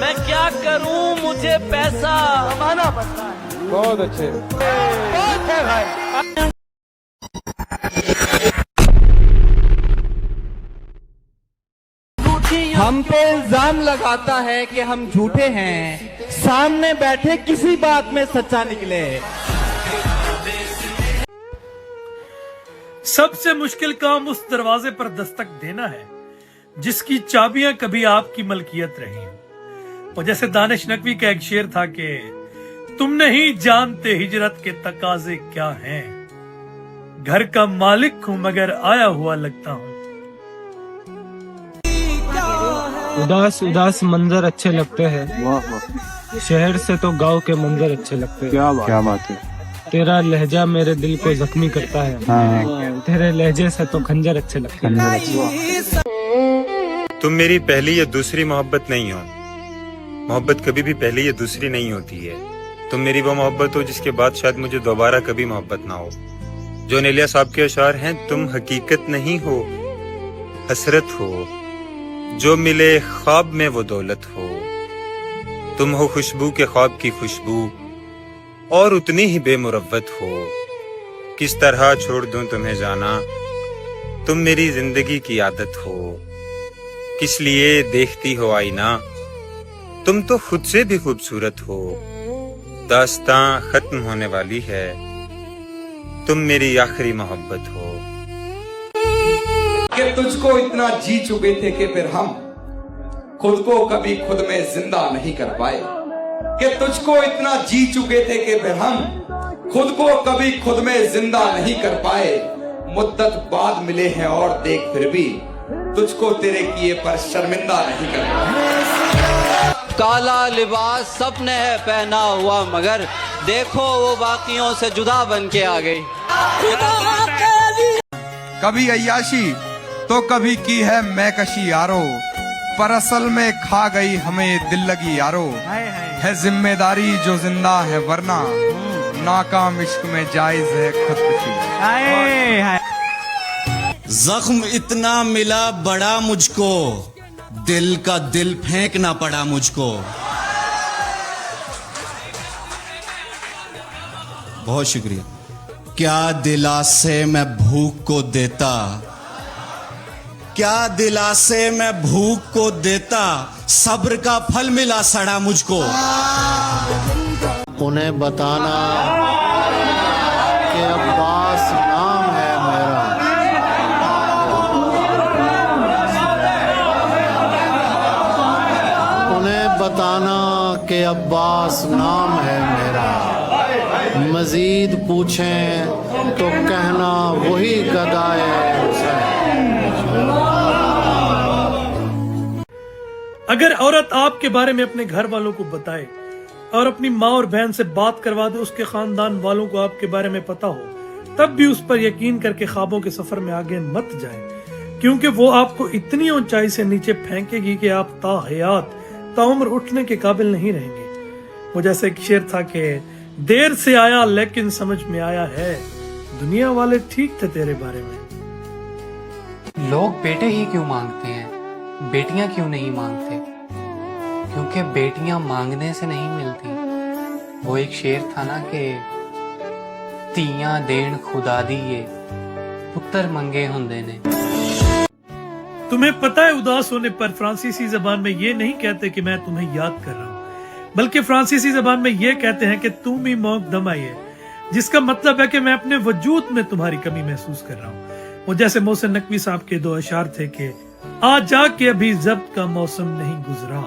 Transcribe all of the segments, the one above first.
मैं क्या करूं, मुझे पैसा कमाना पड़ता है। बहुत अच्छे, बहुत है भाई। हम पे इल्जाम लगाता है कि हम झूठे हैं, सामने बैठे किसी बात में सच्चा निकले। सबसे मुश्किल काम उस दरवाजे पर दस्तक देना है जिसकी चाबियां कभी आपकी मलकियत रही। और जैसे दानिश नकवी का एक शेर था कि तुम नहीं जानते हिजरत के तकाजे क्या हैं, घर का मालिक हूं मगर आया हुआ लगता हूं। उदास उदास मंजर अच्छे लगते हैं, शहर से तो गांव के मंजर अच्छे लगते हैं। क्या बात है। तेरा लहजा मेरे दिल को जख्मी करता है। तेरे लहजे से तो खंजर अच्छे लगते हैं। तुम मेरी पहली या दूसरी मोहब्बत नहीं हो। मोहब्बत कभी भी पहली या दूसरी नहीं होती है। तुम मेरी वो मोहब्बत हो जिसके बाद शायद मुझे दोबारा कभी मोहब्बत ना हो। जो नेलिया साहब के अशार हैं, तुम हकीकत नहीं हो, हसरत हो। जो मिले ख्वाब में वो दौलत हो। तुम हो खुशबू के ख्वाब की खुशबू और उतनी ही बेमुरव्वत हो। किस तरह छोड़ दूं तुम्हें जाना, तुम मेरी जिंदगी की आदत हो। किस लिए देखती हो आईना, तुम तो खुद से भी खूबसूरत हो। दास्तां खत्म होने वाली है, तुम मेरी आखिरी मोहब्बत हो। कि तुझको इतना जी चुके थे कि फिर हम खुद को कभी खुद में जिंदा नहीं कर पाए। कि तुझको इतना जी चुके थे कि फिर हम खुद को कभी खुद में जिंदा नहीं कर पाए। मुद्दत बाद मिले हैं और देख फिर भी तुझको तेरे किए पर शर्मिंदा नहीं कर पाए। काला लिबास सबने है पहना हुआ, मगर देखो वो बाकियों से जुदा बन के आ गई। कभी अय्याशी तो कभी की है मैं कशी यारो, पर असल में खा गई हमें दिल लगी यारो। है जिम्मेदारी जो जिंदा है वरना नाकाम इश्क में जायज है खुदकुशी। जख्म इतना मिला बड़ा मुझको, दिल का दिल फेंकना पड़ा मुझको। बहुत शुक्रिया। क्या दिलासे मैं भूख को देता, क्या दिलासे मैं भूख को देता, सब्र का फल मिला सड़ा मुझको। उन्हें बताना कि अब्बास नाम है मेरा, उन्हें बताना कि अब्बास नाम है मेरा। मजीद पूछें तो कहना वही गदाए अगर औरत आपके बारे में अपने घर वालों को बताए और अपनी माँ और बहन से बात करवा दे, उसके खानदान वालों को आपके बारे में पता हो, तब भी उस पर यकीन करके ख्वाबों के सफर में आगे मत जाएं, क्योंकि वो आपको इतनी ऊंचाई से नीचे फेंकेगी कि आप ताहयात ताउम्र उठने के काबिल नहीं रहेंगे। वो जैसे एक शेर था कि देर से आया लेकिन समझ में आया है, दुनिया वाले ठीक थे तेरे बारे में। लोग बेटे ही क्यों मांगते हैं, बेटियां क्यों नहीं मांगते? क्योंकि बेटियां मांगने से नहीं मिलती। वो एक शेर था ना कि ਧੀਆਂ देन खुदा दी ये पुत्र मंगे हुंदे ने। तुम्हें पता है उदास होने पर फ्रांसीसी जबान में ये नहीं कहते कि मैं तुम्हें याद कर रहा हूँ, बल्कि फ्रांसीसी जबान में ये कहते हैं कि तुम ही मौक दम आई है, जिसका मतलब है कि मैं अपने वजूद में तुम्हारी कमी महसूस कर रहा हूँ। वो जैसे मोहसिन नकवी साहब के दो अशार थे कि आ जाके अभी जब्त का मौसम नहीं गुजरा,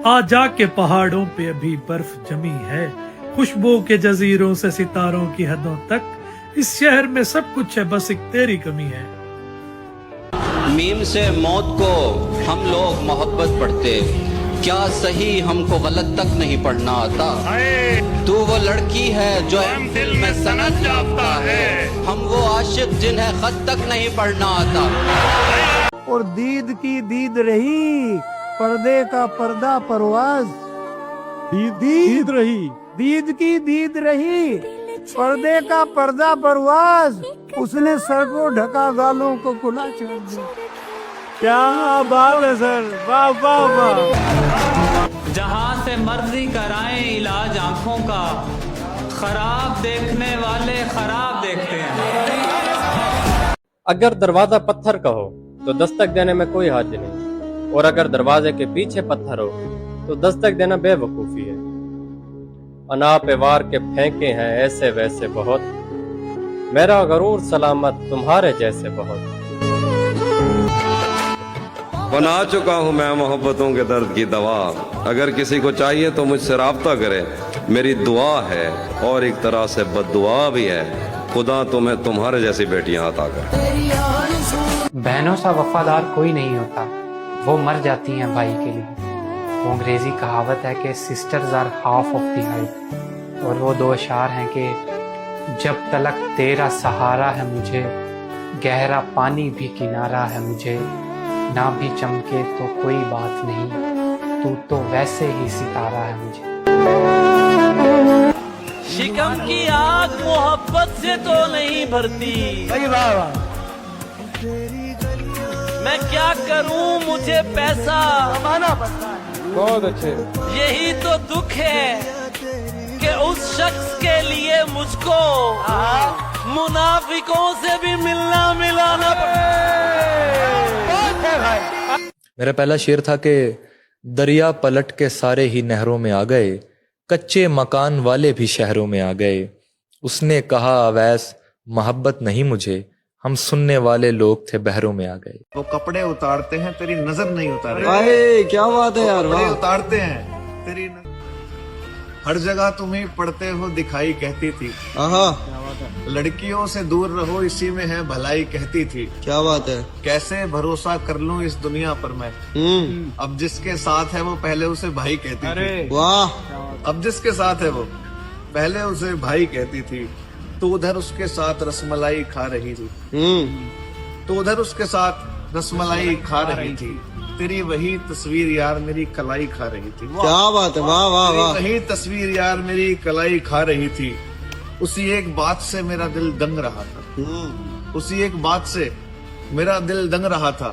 आ जाके पहाड़ों पे अभी बर्फ जमी है, खुशबू के जजीरों से सितारों की हदों तक, इस शहर में सब कुछ है बस एक तेरी कमी है। मीम से मौत को हम लोग मोहब्बत पढ़ते, क्या सही हमको गलत तक नहीं पढ़ना आता। तू वो लड़की है जो दिल में सनद जाता है, हम वो आशिक जिन्हें खत तक नहीं पढ़ना आता। और दीद की दीद रही, पर्दे का पर्दा परवाज, दीद रही, दीद की दीद रही, पर्दे का पर्दा परवाज, उसने सर को ढका गालों को खुला छोड़ दिया। क्या बात है सर, वाह वाह वाह। जहां से मर्जी कराएं इलाज आंखों का, खराब देखने वाले खराब देखते हैं। अगर दरवाजा पत्थर का हो तो दस्तक देने में कोई हर्ज नहीं, और अगर दरवाजे के पीछे पत्थर हो तो दस्तक देना बेवकूफी है। अना पे वार के फेंके हैं ऐसे वैसे बहुत, मेरा गरूर सलामत तुम्हारे जैसे बहुत। बना चुका हूँ मैं मोहब्बतों के दर्द की दवा, अगर किसी को चाहिए तो मुझसे राब्ता करे, मेरी दुआ है और एक तरह से बद्दुआ भी है, खुदा तुम्हें तुम्हारे जैसी बेटियां अता करे। बहनों सा वफादार कोई नहीं होता, वो मर जाती हैं भाई के लिए। वो अंग्रेजी कहावत है कि sisters are half of the height, और वो दो अशार हैं कि जब तलक तेरा सहारा है मुझे, गहरा पानी भी किनारा है मुझे, ना भी चमके तो कोई बात नहीं, तू तो वैसे ही सितारा है मुझे। शिकम की आग मोहब्बत से तो नहीं भरती, मैं क्या करूं मुझे पैसा बहुत अच्छे। यही तो दुख है कि उस शख्स के लिए मुझको मुनाफिकों से भी मिलाना मेरा पहला शेर था कि दरिया पलट के सारे ही नहरों में आ गए, कच्चे मकान वाले भी शहरों में आ गए। उसने कहा अवैस मोहब्बत नहीं मुझे, हम सुनने वाले लोग थे बहरों में आ गए। वो कपड़े उतारते हैं तेरी नजर नहीं उतारे। अरे क्या बात है यार, कपड़े उतारते हैं तेरी हर जगह तुम ही पढ़ते हो दिखाई कहती थी। लड़कियों से दूर रहो इसी में है भलाई कहती थी। क्या बात है। कैसे भरोसा कर लूं इस दुनिया पर मैं, अब जिसके साथ है वो पहले उसे भाई कहती थी। वाह। अब जिसके साथ है वो पहले उसे भाई कहती थी, तो उधर उसके साथ रसमलाई खा रही थी। तो उधर उसके साथ रसमलाई खा रही थी, तेरी वही तस्वीर यार मेरी कलाई खा रही थी। क्या बात है, वाह वाह वाह। वही तस्वीर यार मेरी कलाई खा रही थी, उसी एक बात से मेरा दिल दंग रहा था। उसी एक बात से मेरा दिल दंग रहा था।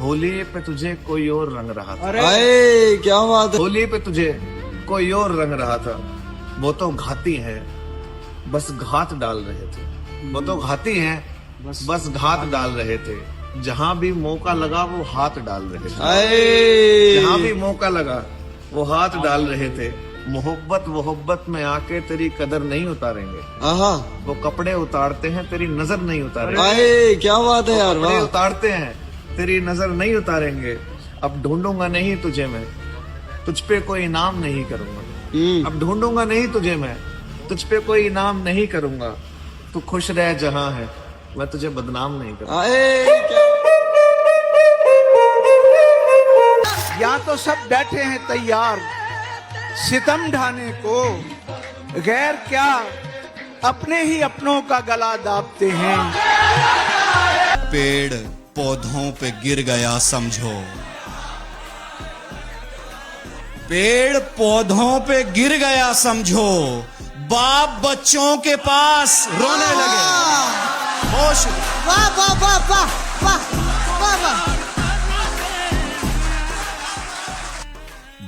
होली पे तुझे कोई और रंग रहा था। अरे क्या बात है। होली पे तुझे कोई और रंग रहा था। वो तो घाती है बस घात डाल रहे थे। वो तो घाती है बस घात डाल रहे थे। जहाँ भी मौका लगा वो हाथ डाल रहे थे। जहाँ भी मौका लगा वो हाथ डाल रहे थे। मोहब्बत में आके तेरी कदर नहीं उतारेंगे। वो कपड़े उतारते हैं तेरी नजर नहीं उतारेंगे। क्या बात है यार, कपड़े उतारते हैं तेरी नजर नहीं उतारेंगे। अब ढूंढूंगा नहीं तुझे मैं, तुझ पे कोई इनाम नहीं करूंगा। अब ढूंढूंगा नहीं तुझे मैं, तुझ पे कोई इनाम नहीं करूंगा। तू खुश रह जहां है, मैं तुझे बदनाम नहीं करूंगा। यहाँ तो सब बैठे हैं तैयार सितम ढाने को, गैर क्या अपने ही अपनों का गला दाबते हैं। पेड़ पौधों पे गिर गया समझो, पेड़ पौधों पे गिर गया समझो, बाप बच्चों के पास रोने लगे। होश। वाह वाह वाह वाह वाह वाह वाह।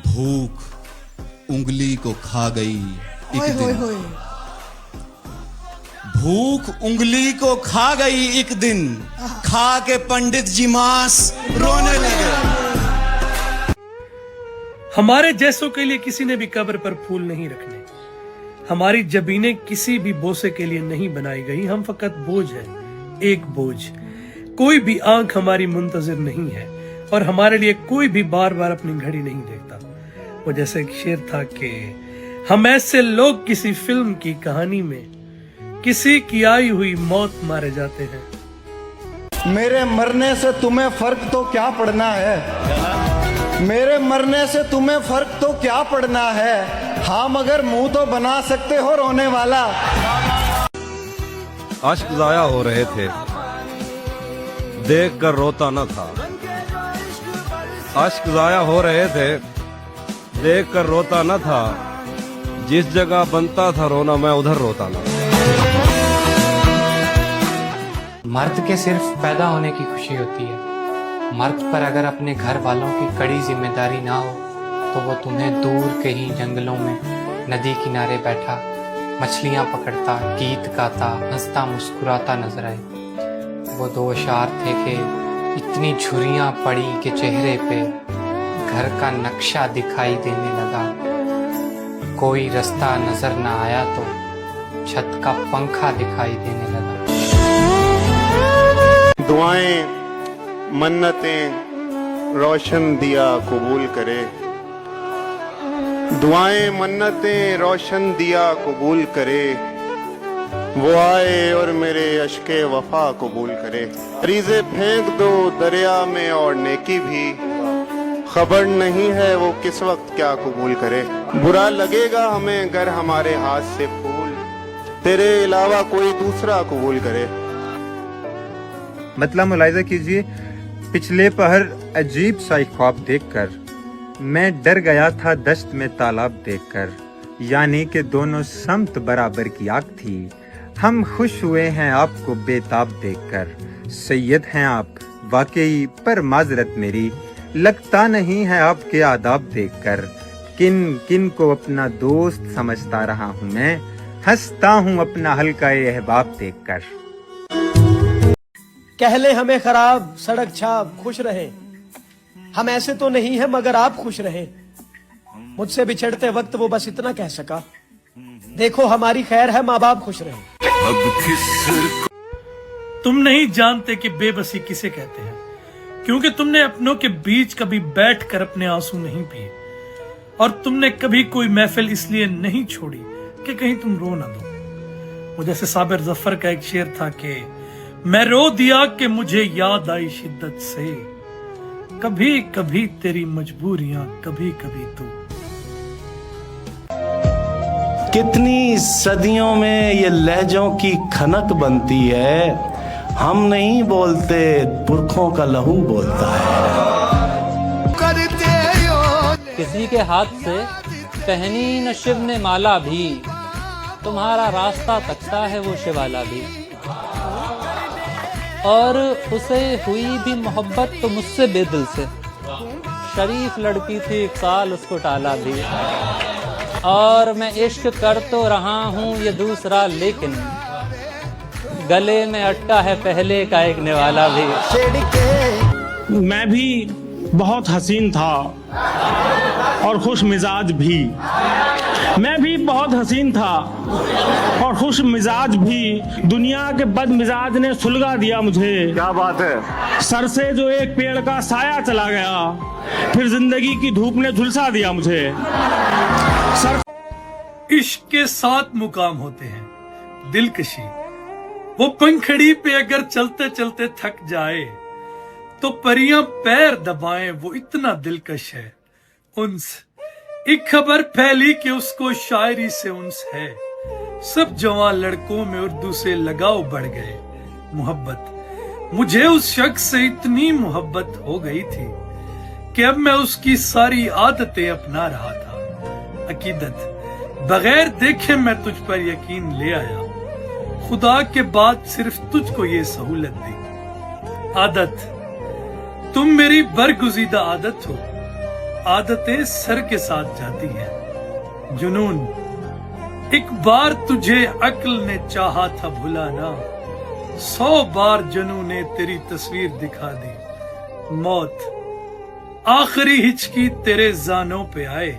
भूख उंगली को खा गई एक दिन। भूख उंगली को खा गई एक दिन, खा के पंडित जी मांस रोने लगे। हमारे जैसों के लिए किसी ने भी कब्र पर फूल नहीं रखने। हमारी जबीनें किसी भी बोसे के लिए नहीं बनाई गई। हम फकत बोझ हैं, एक बोझ। कोई भी आंख हमारी मुंतजिर नहीं है, और हमारे लिए कोई भी बार बार अपनी घड़ी नहीं देखता। वो जैसे एक शेर था कि हम ऐसे लोग किसी फिल्म की कहानी में किसी की आई हुई मौत मारे जाते हैं। मेरे मरने से तुम्हें फर्क तो क्या पड़ना है, मेरे मरने से तुम्हें फर्क तो क्या पड़ना है। हाँ मगर मुंह तो बना सकते हो रोने वाला। अश्क जाया हो रहे थे, देख कर रोता न था। अश्क जाया हो रहे थे, देख कर रोता न था। जिस जगह बनता था रोना मैं उधर रोता न। मर्द के सिर्फ पैदा होने की खुशी होती है। मर्द पर अगर अपने घर वालों की कड़ी जिम्मेदारी ना हो तो वो तुम्हें दूर कहीं जंगलों में नदी किनारे बैठा मछलियां पकड़ता, गीत गाता, हंसता मुस्कुराता नजर आए। वो दो अशार थे कि इतनी झुर्रियां पड़ी कि चेहरे पे घर का नक्शा दिखाई देने लगा। कोई रास्ता नजर ना आया तो छत का पंखा दिखाई देने लगा। दुआएं मन्नतें रोशन दिया कबूल करे, दुआएं मन्नतें रोशन दिया कबूल करे, वो आए और मेरे अश्के वफा कबूल करे। रीज़े फेंक दो दरिया में और नेकी भी, खबर नहीं है वो किस वक्त क्या कबूल करे। बुरा लगेगा हमें अगर हमारे हाथ से फूल तेरे अलावा कोई दूसरा कबूल करे। मतलब मुलाहिजा कीजिए, पिछले पहर अजीब सा एक ख्वाब देखकर मैं डर गया था दश्त में तालाब देखकर। यानी कि दोनों समत बराबर की आग थी। हम खुश हुए हैं आपको बेताब देखकर। सैयद हैं आप वाकई, पर माजरत मेरी लगता नहीं है आपके आदाब देखकर। किन किन को अपना दोस्त समझता रहा हूँ मैं, हंसता हूँ अपना हल्का अहबाब देखकर। कह ले हमें खराब सड़क छाप खुश रहे, हम ऐसे तो नहीं है मगर आप खुश रहे। मुझसे बिछड़ते वक्त वो बस इतना कह सका, देखो हमारी खैर है माँ बाप खुश रहे। तुम नहीं जानते कि बेबसी किसे कहते हैं, क्योंकि तुमने अपनों के बीच कभी बैठकर अपने आंसू नहीं पिए, और तुमने कभी कोई महफिल इसलिए नहीं छोड़ी कि कहीं तुम रो ना दो। वो जैसे साबिर जफर का एक शेर था कि मैं रो दिया कि मुझे याद आई शिद्दत से, कभी कभी तेरी मजबूरियां, कभी कभी तू। कितनी सदियों में ये लहजों की खनक बनती है, हम नहीं बोलते पुरखों का लहू बोलता है। किसी के हाथ से पहनी न शिव ने माला भी, तुम्हारा रास्ता तकता है वो शिवाला भी। और उसे हुई भी मोहब्बत तो मुझसे बेदिल से, शरीफ लड़की थी एक साल उसको टाला भी। और मैं इश्क कर तो रहा हूँ ये दूसरा, लेकिन गले में अटका है पहले का एक निवाला भी। मैं भी बहुत हसीन था और खुश मिजाज भी, मैं भी बहुत हसीन था और खुश मिजाज भी। दुनिया के बद मिजाज ने सुलगा दिया मुझे। क्या बात है। सर से जो एक पेड़ का साया चला गया, फिर जिंदगी की धूप ने झुलसा दिया मुझे। इश्क के 7 मुकाम होते हैं। दिलकशी, वो पंखड़ी पे अगर चलते चलते थक जाए तो परियां पैर दबाएं, वो इतना दिलकश है। उन्स, एक खबर फैली कि उसको शायरी से उन्स है। सब जवान लड़कों में उर्दू से लगाव बढ़ गए। मोहब्बत, मुझे उस शख्स से इतनी मोहब्बत हो गई थी कि अब मैं उसकी सारी आदतें अपना रहा था। अकीदत, बगैर देखे मैं तुझ पर यकीन ले आया, खुदा के बाद सिर्फ तुझको ये सहूलत दी। आदत, तुम मेरी बरगुज़ीदा आदत हो, आदतें सर के साथ जाती हैं। जुनून, एक बार तुझे अक्ल ने चाहा था भुलाना, 100 बार जनू ने तेरी तस्वीर दिखा दी। मौत, आखिरी हिचकी तेरे जानों पे आए,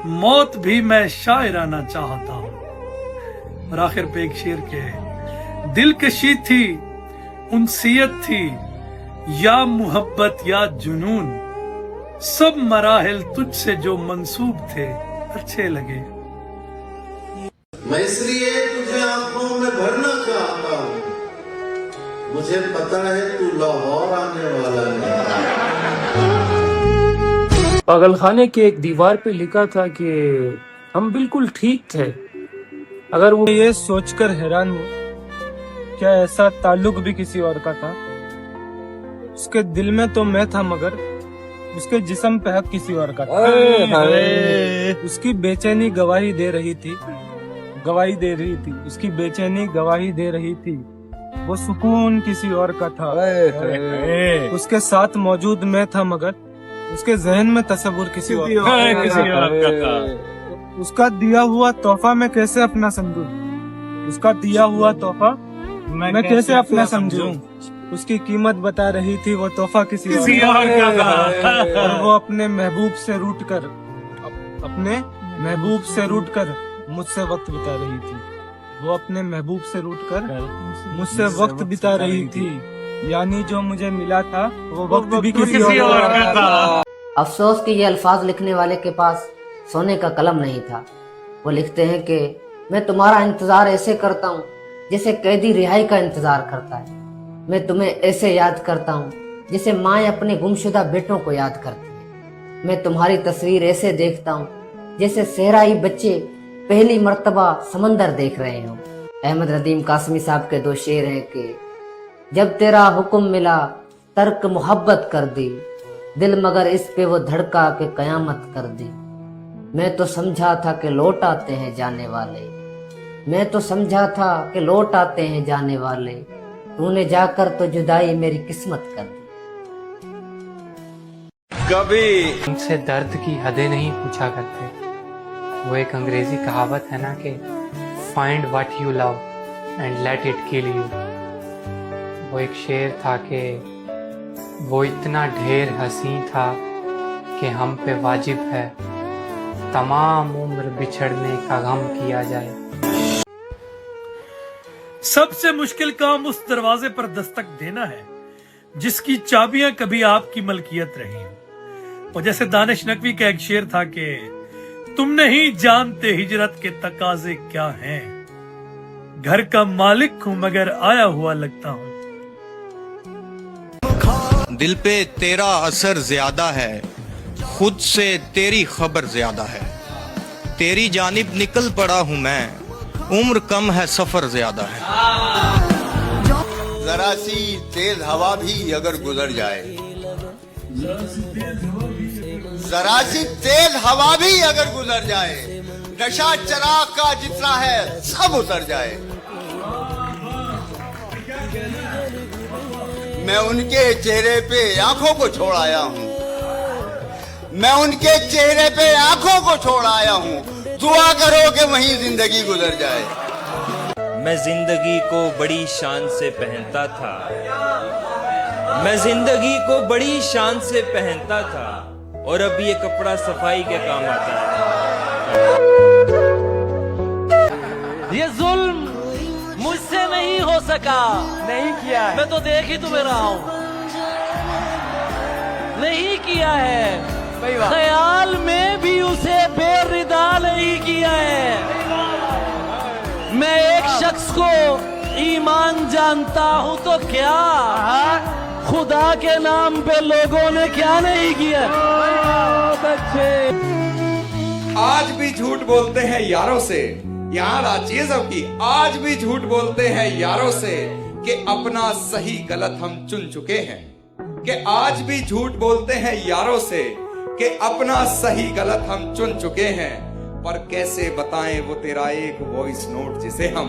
मौत भी मैं शायराना चाहता हूं। और आखिर पे एक शेर के है, दिलकशी थी, उनसियत थी, या मोहब्बत या जुनून, सब मराहिल तुझसे जो मंसूब थे अच्छे लगे। मैं इसलिए तुझे आंखों में भरना चाहता हूँ, मुझे पता है तू लाहौर आने वाला नहीं। पागलखाने के एक दीवार पे लिखा था कि हम बिल्कुल ठीक थे। अगर वो ये सोचकर हैरान हूँ, क्या ऐसा ताल्लुक भी किसी और का था? उसके दिल में तो मैं था, मगर उसके जिस्म पे हक किसी और का था। उसकी बेचैनी गवाही दे रही थी, उसकी बेचैनी गवाही दे रही थी, वो सुकून किसी और का था। उसके साथ मौजूद मैं था, मगर उसके जहन में तस्वुर किसी और का था। उसका दिया हुआ तोहफा मैं कैसे अपना समझूं? उसका दिया हुआ तोहफा मैं कैसे अपना समझूं? उसकी कीमत बता रही थी, वो तोहफा किसी और का था। और वो अपने महबूब से रूठ कर मुझसे वक्त बिता रही थी। वो अपने महबूब से रूठ कर मुझसे वक्त बिता रही थी, यानी जो मुझे मिला था वो वक्त भी किसी और का था। अफसोस कि ये अल्फाज लिखने वाले के पास सोने का कलम नहीं था। वो लिखते हैं कि मैं तुम्हारा इंतजार ऐसे करता हूँ जैसे कैदी रिहाई का इंतजार करता है। मैं तुम्हें ऐसे याद करता हूँ जैसे माँ अपने गुमशुदा बेटों को याद करती है। मैं तुम्हारी तस्वीर ऐसे देखता हूँ जैसे सहराई बच्चे पहली मर्तबा समंदर देख रहे हो। अहमद नदीम कासमी साहब के 2 शेर हैं कि जब तेरा हुक्म मिला तर्क मोहब्बत कर दी, दिल मगर इस पे वो धड़का के कयामत कर दी। मैं तो समझा था कि लौट आते हैं जाने वाले, मैं तो समझा था कि लौट आते हैं जाने वाले, तूने जाकर तो जुदाई मेरी किस्मत कर दी। कभी उनसे दर्द की हदें नहीं पूछा करते। वो एक अंग्रेजी कहावत है ना कि find what you love and let it kill you. वो एक शेर था कि वो इतना ढेर हंसी था कि हम पे वाजिब है तमाम उम्र बिछड़ने का गम किया जाए। सबसे मुश्किल काम उस दरवाजे पर दस्तक देना है जिसकी चाबियां कभी आपकी मलकियत रही हो। और जैसे दानिश नकवी का एक शेर था कि तुम नहीं जानते हिजरत के तकाजे क्या हैं, घर का मालिक हूं मगर आया हुआ लगता हूं। दिल पे तेरा असर ज्यादा है, खुद से तेरी खबर ज्यादा है। तेरी जानिब निकल पड़ा हूं मैं, उम्र कम है सफर ज्यादा है। जरा सी तेज हवा भी अगर गुजर जाए, जरा सी तेज हवा भी अगर गुजर जाए, नशा चराग का जितना है सब उतर जाए। मैं उनके चेहरे पे आंखों को छोड़ आया हूँ, मैं उनके चेहरे पे आंखों को छोड़ आया हूँ। दुआ करो कि वहीं जिंदगी गुजर जाए। मैं जिंदगी को बड़ी शान से पहनता था, मैं जिंदगी को बड़ी शान से पहनता था, और अब ये कपड़ा सफाई के काम आता है। ये जुल्म मुझसे नहीं हो सका, नहीं किया है। मैं तो देख ही तुम्हें रहा हूं, नहीं किया है। ख्याल में भी उसे बेरिदा नहीं किया है। मैं एक शख्स को ईमान जानता हूं तो क्या, खुदा के नाम पे लोगों ने क्या नहीं किया। आज भी झूठ बोलते हैं यारों से, यहाँ राचिए सबकी, आज भी झूठ बोलते हैं यारों से कि अपना सही गलत हम चुन चुके हैं। कि आज भी झूठ बोलते हैं यारों से कि अपना सही गलत हम चुन चुके हैं। पर कैसे बताएं वो तेरा एक वॉइस नोट जिसे हम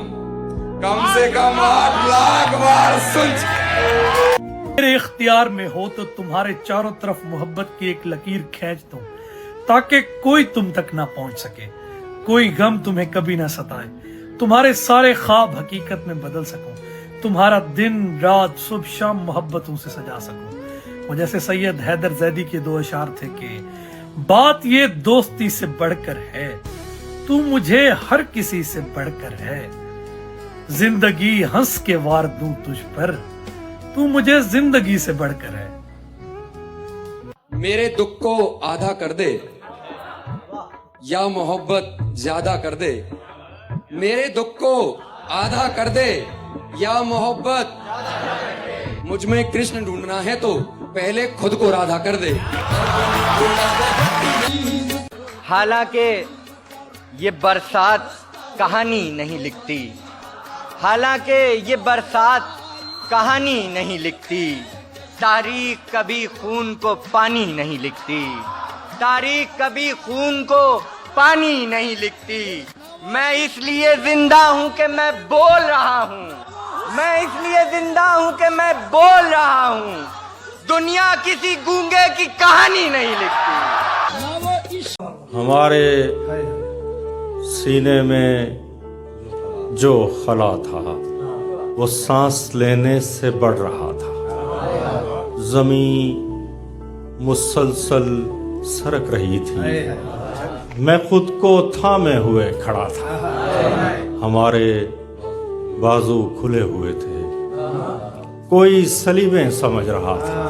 कम से कम 8 लाख बार सुन चुके। मेरे इख्तियार में हो तो तुम्हारे चारों तरफ मोहब्बत की एक लकीर खींच दूं ताकि कोई तुम तक ना पहुंच सके, कोई गम तुम्हें कभी ना सताए, तुम्हारे सारे ख्वाब हकीकत में बदल सकूं, तुम्हारा दिन रात सुबह शाम मोहब्बतों से सजा सकूं। वो जैसे सैयद हैदर जैदी के 2 अशार थे कि बात ये दोस्ती से बढ़कर है, तू मुझे हर किसी से बढ़कर है। जिंदगी हंस के वार दूं तुझ पर, तू मुझे जिंदगी से बढ़कर है। मेरे दुख को आधा कर दे या मोहब्बत ज्यादा कर दे, मेरे दुख को आधा कर दे या मोहब्बत। मुझ में कृष्ण ढूंढना है तो पहले खुद को राधा कर दे। हालांकि ये बरसात कहानी नहीं लिखती, हालांकि ये बरसात कहानी नहीं लिखती, तारीख कभी खून को पानी नहीं लिखती, तारीख कभी खून को पानी नहीं लिखती। मैं इसलिए जिंदा हूं कि मैं बोल रहा हूं, मैं इसलिए जिंदा हूं कि मैं बोल रहा हूं। दुनिया किसी गूंगे की कहानी नहीं लिखती। हमारे सीने में जो खला था वो सांस लेने से बढ़ रहा था। जमीन मुसलसल सरक रही थी, मैं खुद को थामे हुए खड़ा था। हमारे बाजू खुले हुए थे, कोई सलीबें समझ रहा था।